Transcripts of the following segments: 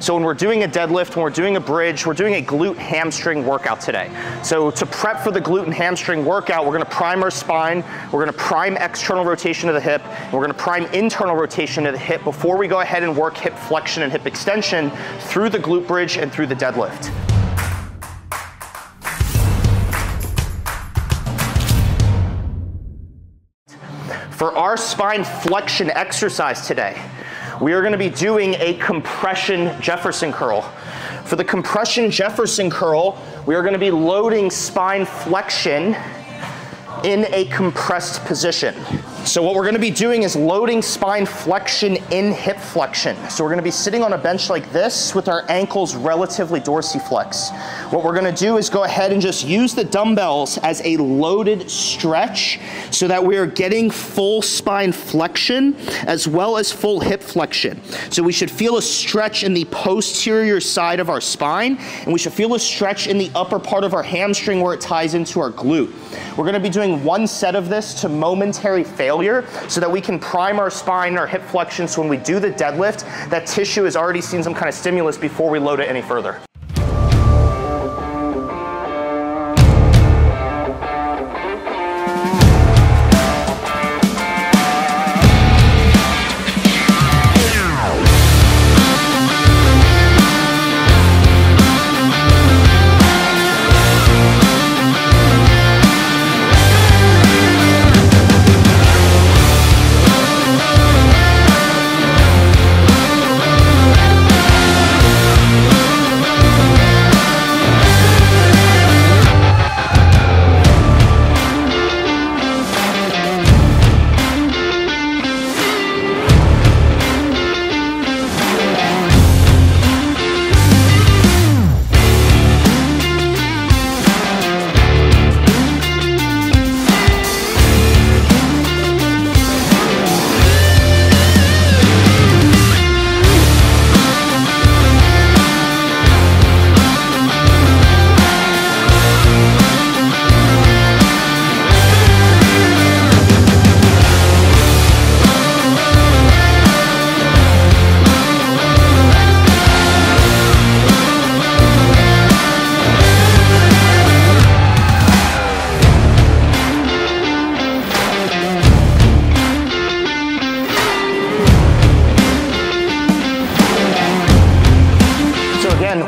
So when we're doing a deadlift, when we're doing a bridge, we're doing a glute hamstring workout today. So to prep for the glute and hamstring workout, we're gonna prime our spine, we're gonna prime external rotation of the hip, and we're gonna prime internal rotation of the hip before we go ahead and work hip flexion and hip extension through the glute bridge and through the deadlift. For our spine flexion exercise today, we are going to be doing a compression Jefferson curl. For the compression Jefferson curl, we are going to be loading spine flexion in a compressed position. So what we're going to be doing is loading spine flexion in hip flexion. So we're going to be sitting on a bench like this with our ankles relatively dorsiflex. What we're going to do is go ahead and just use the dumbbells as a loaded stretch so that we are getting full spine flexion as well as full hip flexion. So we should feel a stretch in the posterior side of our spine, and we should feel a stretch in the upper part of our hamstring where it ties into our glute. We're going to be doing one set of this to momentary failure so that we can prime our spine and our hip flexion, so when we do the deadlift, that tissue has already seen some kind of stimulus before we load it any further.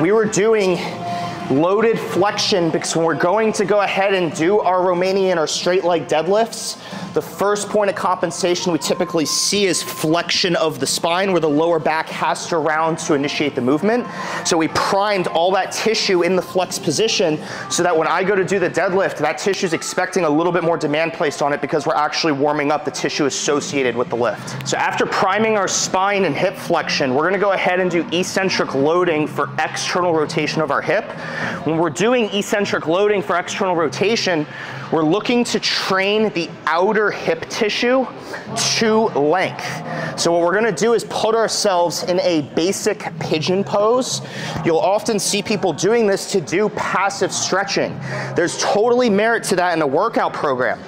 We were doing loaded flexion because when we're going to go ahead and do our Romanian or straight leg deadlifts, the first point of compensation we typically see is flexion of the spine, where the lower back has to round to initiate the movement. So we primed all that tissue in the flex position so that when I go to do the deadlift, that tissue is expecting a little bit more demand placed on it because we're actually warming up the tissue associated with the lift. So after priming our spine and hip flexion, we're going to go ahead and do eccentric loading for external rotation of our hip. When we're doing eccentric loading for external rotation, we're looking to train the outer hip tissue to length. So what we're going to do is put ourselves in a basic pigeon pose. You'll often see people doing this to do passive stretching. There's totally merit to that in a workout program.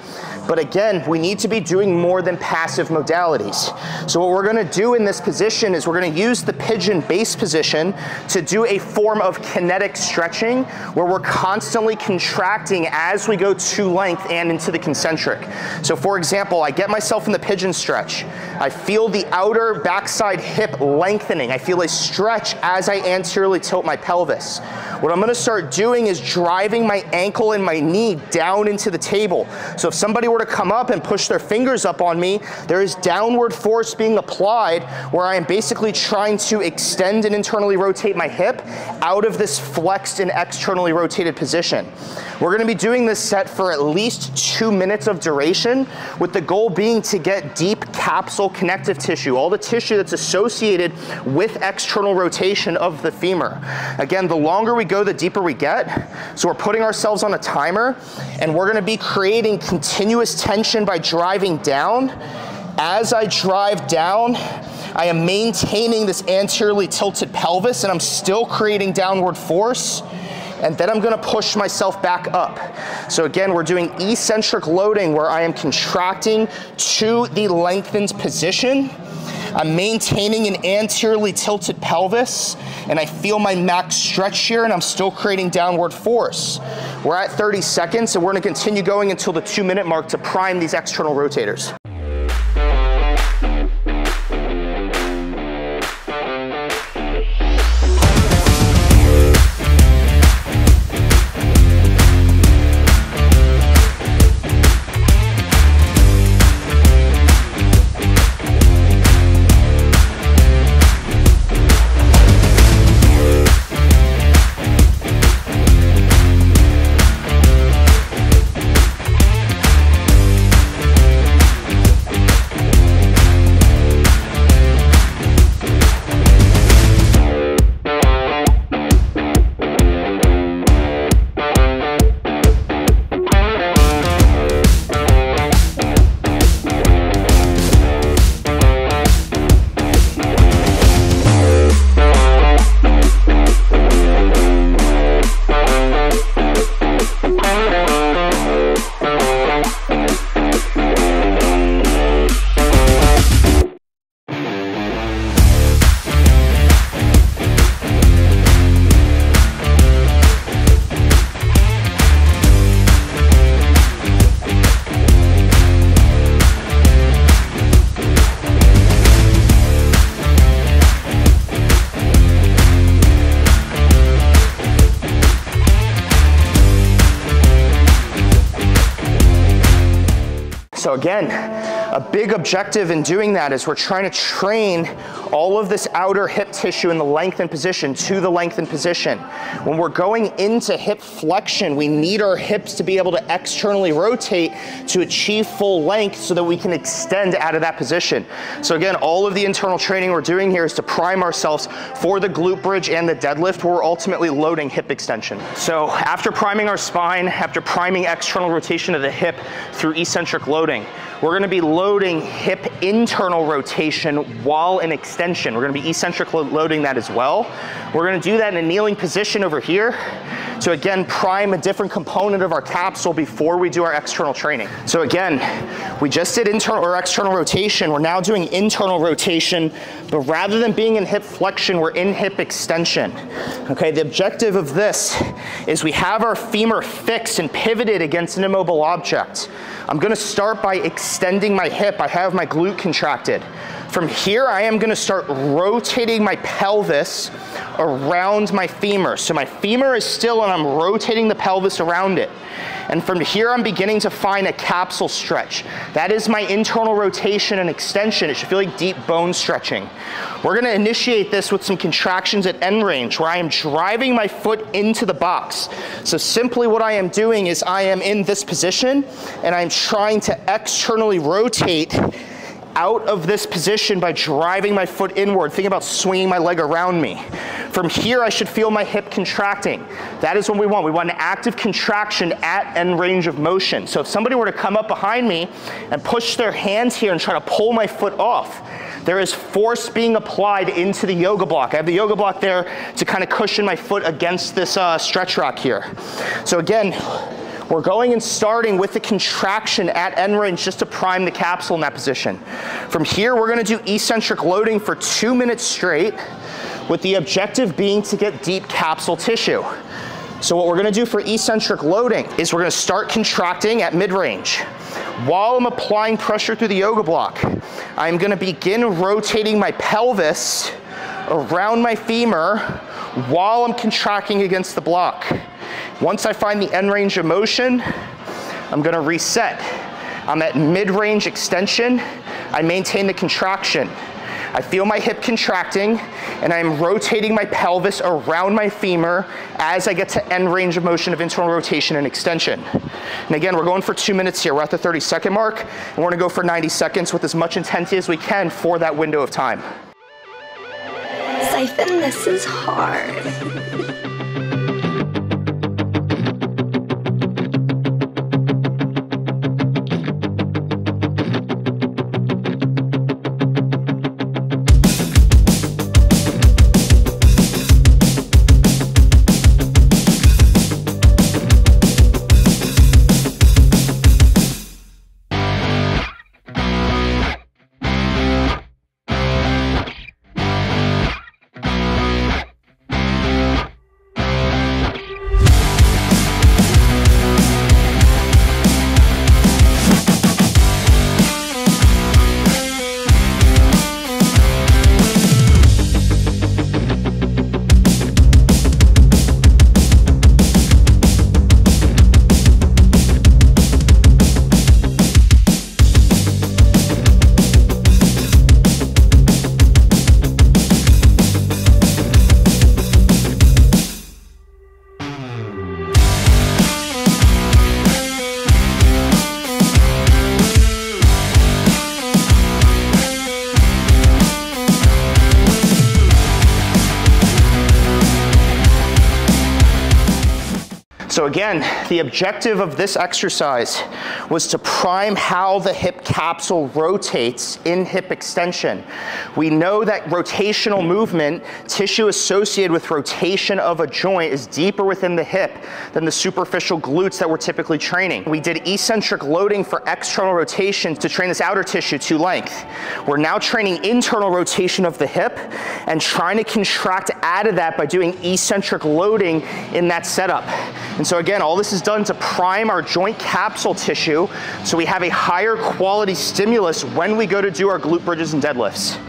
But again, we need to be doing more than passive modalities. So what we're gonna do in this position is we're gonna use the pigeon base position to do a form of kinetic stretching where we're constantly contracting as we go to length and into the concentric. So for example, I get myself in the pigeon stretch. I feel the outer backside hip lengthening. I feel a stretch as I anteriorly tilt my pelvis. What I'm gonna start doing is driving my ankle and my knee down into the table. So if somebody were to come up and push their fingers up on me, there is downward force being applied where I am basically trying to extend and internally rotate my hip out of this flexed and externally rotated position. We're gonna be doing this set for at least 2 minutes of duration, with the goal being to get deep capsule connective tissue, all the tissue that's associated with external rotation of the femur. Again, the longer we go, the deeper we get. So we're putting ourselves on a timer, and we're gonna be creating continuous tension by driving down. As I drive down, I am maintaining this anteriorly tilted pelvis, and I'm still creating downward force. And then I'm gonna push myself back up. So again, we're doing eccentric loading where I am contracting to the lengthened position. I'm maintaining an anteriorly tilted pelvis, and I feel my max stretch here, and I'm still creating downward force. We're at 30 seconds, and we're gonna continue going until the 2-minute mark to prime these external rotators. So again, a big objective in doing that is we're trying to train all of this outer hip tissue in the lengthened position to the lengthened position. When we're going into hip flexion, we need our hips to be able to externally rotate to achieve full length so that we can extend out of that position. So again, all of the internal training we're doing here is to prime ourselves for the glute bridge and the deadlift, where we're ultimately loading hip extension. So after priming our spine, after priming external rotation of the hip through eccentric loading, we're gonna be loading hip internal rotation while in extension. We're gonna be eccentric loading that as well. We're gonna do that in a kneeling position over here to again prime a different component of our capsule before we do our external training. So again, we just did internal or external rotation. We're now doing internal rotation, but rather than being in hip flexion, we're in hip extension. Okay, the objective of this is we have our femur fixed and pivoted against an immobile object. I'm gonna start by extending my hip. I have my glute contracted. From here, I am gonna start rotating my pelvis around my femur. So my femur is still and I'm rotating the pelvis around it. And from here, I'm beginning to find a capsule stretch. That is my internal rotation and extension. It should feel like deep bone stretching. We're gonna initiate this with some contractions at end range where I am driving my foot into the box. So simply what I am doing is I am in this position and I'm trying to externally rotate out of this position by driving my foot inward. Think about swinging my leg around me. From here, I should feel my hip contracting. That is what we want. We want an active contraction at end range of motion. So if somebody were to come up behind me and push their hands here and try to pull my foot off, there is force being applied into the yoga block. I have the yoga block there to kind of cushion my foot against this stretch rack here. So again, we're going and starting with the contraction at end range just to prime the capsule in that position. From here, we're gonna do eccentric loading for 2 minutes straight, with the objective being to get deep capsule tissue. So what we're gonna do for eccentric loading is we're gonna start contracting at mid-range. While I'm applying pressure through the yoga block, I'm gonna begin rotating my pelvis around my femur while I'm contracting against the block. Once I find the end range of motion, I'm gonna reset. I'm at mid-range extension. I maintain the contraction. I feel my hip contracting and I'm rotating my pelvis around my femur as I get to end range of motion of internal rotation and extension. And again, we're going for 2 minutes here. We're at the 30-second mark, and we're gonna go for 90 seconds with as much intensity as we can for that window of time. Siphon, this is hard. So again, the objective of this exercise was to prime how the hip capsule rotates in hip extension. We know that rotational movement, tissue associated with rotation of a joint, is deeper within the hip than the superficial glutes that we're typically training. We did eccentric loading for external rotation to train this outer tissue to length. We're now training internal rotation of the hip and trying to contract out of that by doing eccentric loading in that setup. And so again, all this is done to prime our joint capsule tissue so we have a higher quality stimulus when we go to do our glute bridges and deadlifts.